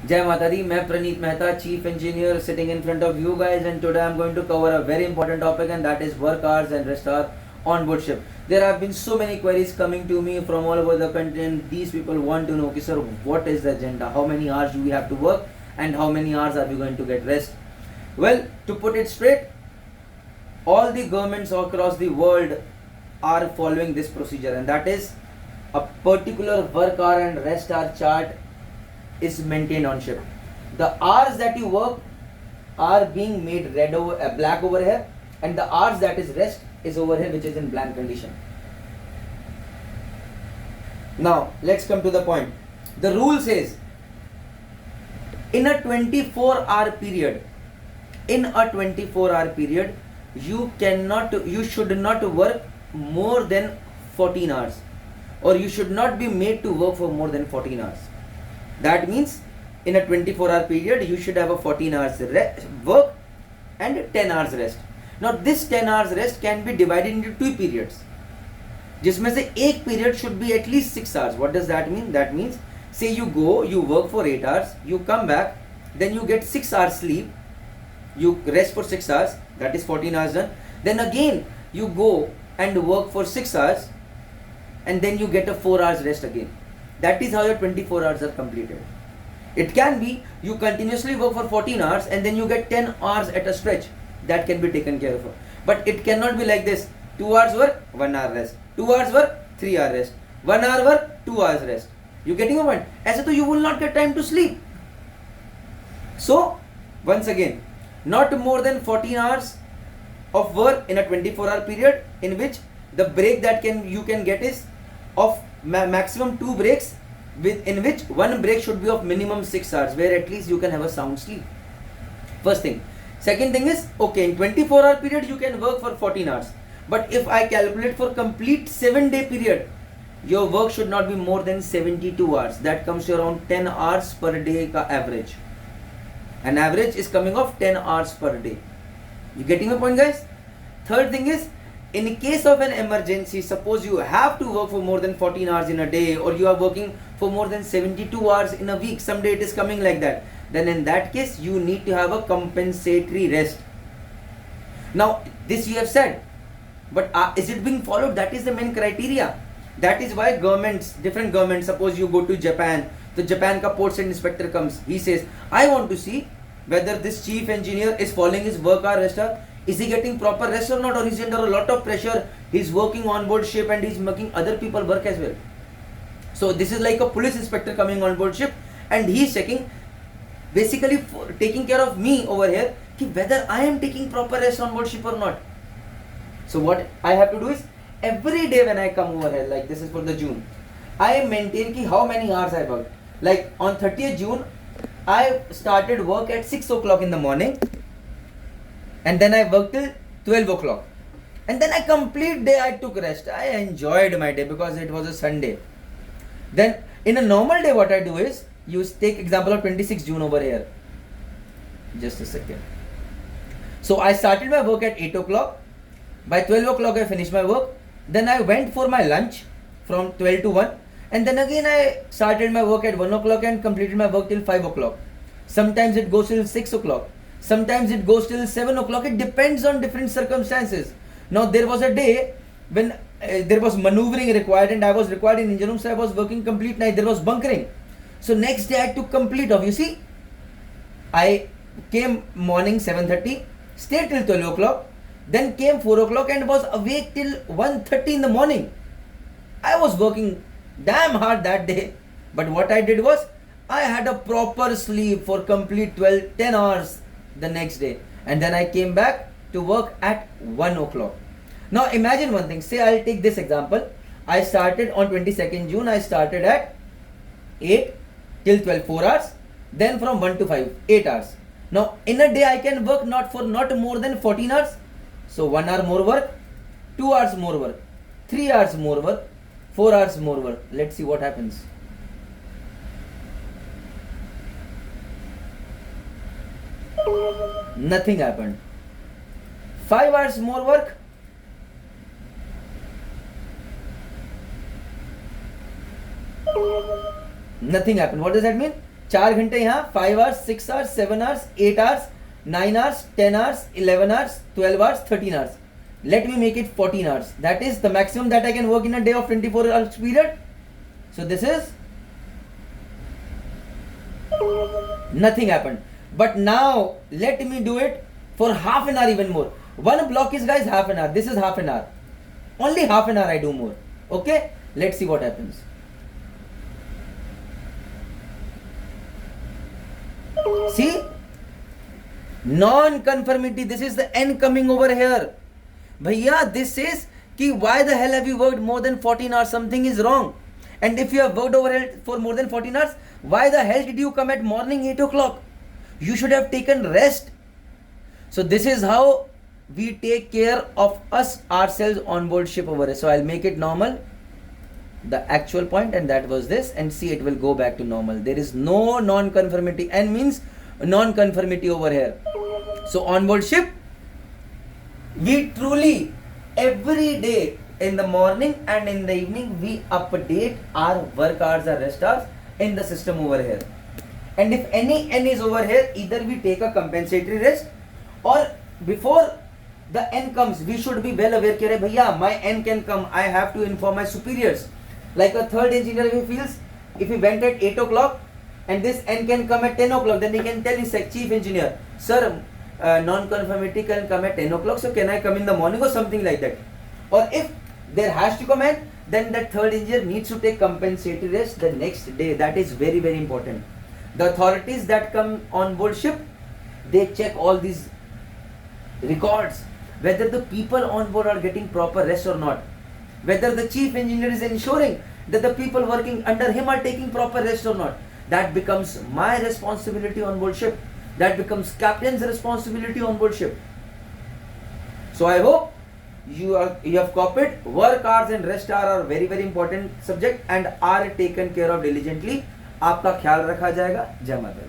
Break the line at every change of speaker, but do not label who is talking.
Jai Mata Di, मैं Praneet Mehta, Chief Engineer sitting in front of you guys, and today I'm going to cover a very important topic, and that is work hours and rest hour on board ship. There have been so many queries coming to me from all over the country, and these people want to know, okay, sir, what is the agenda? How many hours do we have to work, and how many hours are we going to get rest? Well, to put it straight, all the governments across the world are following this procedure, and that is a particular work hour and rest hour chart is maintained on ship. The hours that you work are being made red over black over here, and the hours that is rest is over here, which is in blank condition. Now let's come to the point. The rule says in a 24-hour period, you should not work more than 14 hours, or you should not be made to work for more than 14 hours. That means in a 24-hour period you should have a 14 hours work and 10 hours rest. Now this 10 hours rest can be divided into two periods, जिसमें से एक period should be at least 6 hours. What does that mean? That means say you go, you work for 8 hours, you come back, then you get 6 hours sleep, you rest for 6 hours, that is 14 hours done. Then again you go and work for 6 hours, and then you get a 4 hours rest again. That is how your 24 hours are completed. It can be you continuously work for 14 hours and then you get 10 hours at a stretch. That can be taken care of. But it cannot be like this. 2 hours work, 1 hour rest. 2 hours work, 3 hour rest. 1 hour work, 2 hours rest. You getting my point? As so you will not get time to sleep. So, once again, not more than 14 hours of work in a 24-hour period, in which the break that you can get is of maximum 2 breaks, in which 1 break should be of minimum 6 hours, where at least you can have a sound sleep. First thing. Second thing is, okay, in 24-hour period you can work for 14 hours, but if I calculate for complete 7-day period, your work should not be more than 72 hours. That comes to around 10 hours per day ka average. An average is coming of 10 hours per day. You getting my point, guys? Third thing is, in case of an emergency, suppose you have to work for more than 14 hours in a day, or you are working for more than 72 hours in a week, someday it is coming like that, then in that case you need to have a compensatory rest. Now this you have said, but is it being followed? That is the main criteria. That is why different governments, suppose you go to Japan, the Japan ka port inspector comes, he says, I want to see whether this chief engineer is following his work hour rest hour. Is he getting proper rest or not, or is he under a lot of pressure? He's working on board ship and he's making other people work as well. So this is like a police inspector coming on board ship, and he's checking, basically taking care of me over here, whether I am taking proper rest on board ship or not. So what I have to do is, every day when I come over here, like this is for the June, I maintain how many hours I worked. Like on 30th June, I started work at 6 o'clock in the morning, and then I worked till 12 o'clock. And then a complete day I took rest. I enjoyed my day because it was a Sunday. Then in a normal day what I do is, you take example of 26 June over here. Just a second. So I started my work at 8 o'clock. By 12 o'clock I finished my work. Then I went for my lunch from 12 to 1. And then again I started my work at 1 o'clock and completed my work till 5 o'clock. Sometimes it goes till 6 o'clock. Sometimes it goes till 7 o'clock. It depends on different circumstances. Now there was a day when there was maneuvering required, and I was required in engine room, so I was working complete night. There was bunkering. So next day I took complete off. You see, I came morning 7:30, stayed till 12 o'clock, then came 4 o'clock and was awake till 1:30 in the morning. I was working damn hard that day. But what I did was, I had a proper sleep for complete 10 hours the next day. And then I came back to work at 1 o'clock. Now imagine one thing. Say I'll take this example. I started on 22nd June. I started at 8 till 12, 4 hours. Then from 1 to 5, 8 hours. Now in a day I can work not more than 14 hours. So 1 hour more work, 2 hours more work, 3 hours more work, 4 hours more work. Let's see what happens. Nothing happened. 5 hours more work. Nothing happened. What does that mean? 4 घंटे यहाँ, 5 hours, 6 hours, 7 hours, 8 hours, 9 hours, 10 hours, 11 hours, 12 hours, 13 hours. Let me make it 14 hours. That is the maximum that I can work in a day of 24 hours period. So this is nothing happened. But now let me do it for half an hour, even more. One block is, guys, half an hour. This is half an hour. Only half an hour I do more. Okay, let's see what happens. See, non-conformity. This is the n coming over here. Bhaiya, this says ki why the hell have you worked more than 14 hours? Something is wrong. And if you have worked over here for more than 14 hours, why the hell did you come at morning 8 o'clock? You should have taken rest. So this is how we take care of us ourselves on board ship over here. So I'll make it normal, the actual point, and that was this, and see, it will go back to normal. There is no non-conformity. N means non-conformity over here. So on board ship, we truly every day in the morning and in the evening we update our work hours or rest hours in the system over here. And if any n is over here, either we take a compensatory rest, or before the n comes, we should be well aware that bhaiya, my n can come, I have to inform my superiors. Like a third engineer, if he feels, if he went at 8 o'clock and this n can come at 10 o'clock, then he can tell his chief engineer, sir, non-conformity can come at 10 o'clock, so can I come in the morning, or something like that. Or if there has to come in, then that third engineer needs to take compensatory rest the next day. That is very, very important. The authorities that come on board ship, they check all these records, whether the people on board are getting proper rest or not, whether the chief engineer is ensuring that the people working under him are taking proper rest or not. That becomes my responsibility on board ship. That becomes captain's responsibility on board ship. So I hope you have copied. Work hours and rest hours are very, very important subject and are taken care of diligently. आपका ख्याल रखा जाएगा. जय माता दी.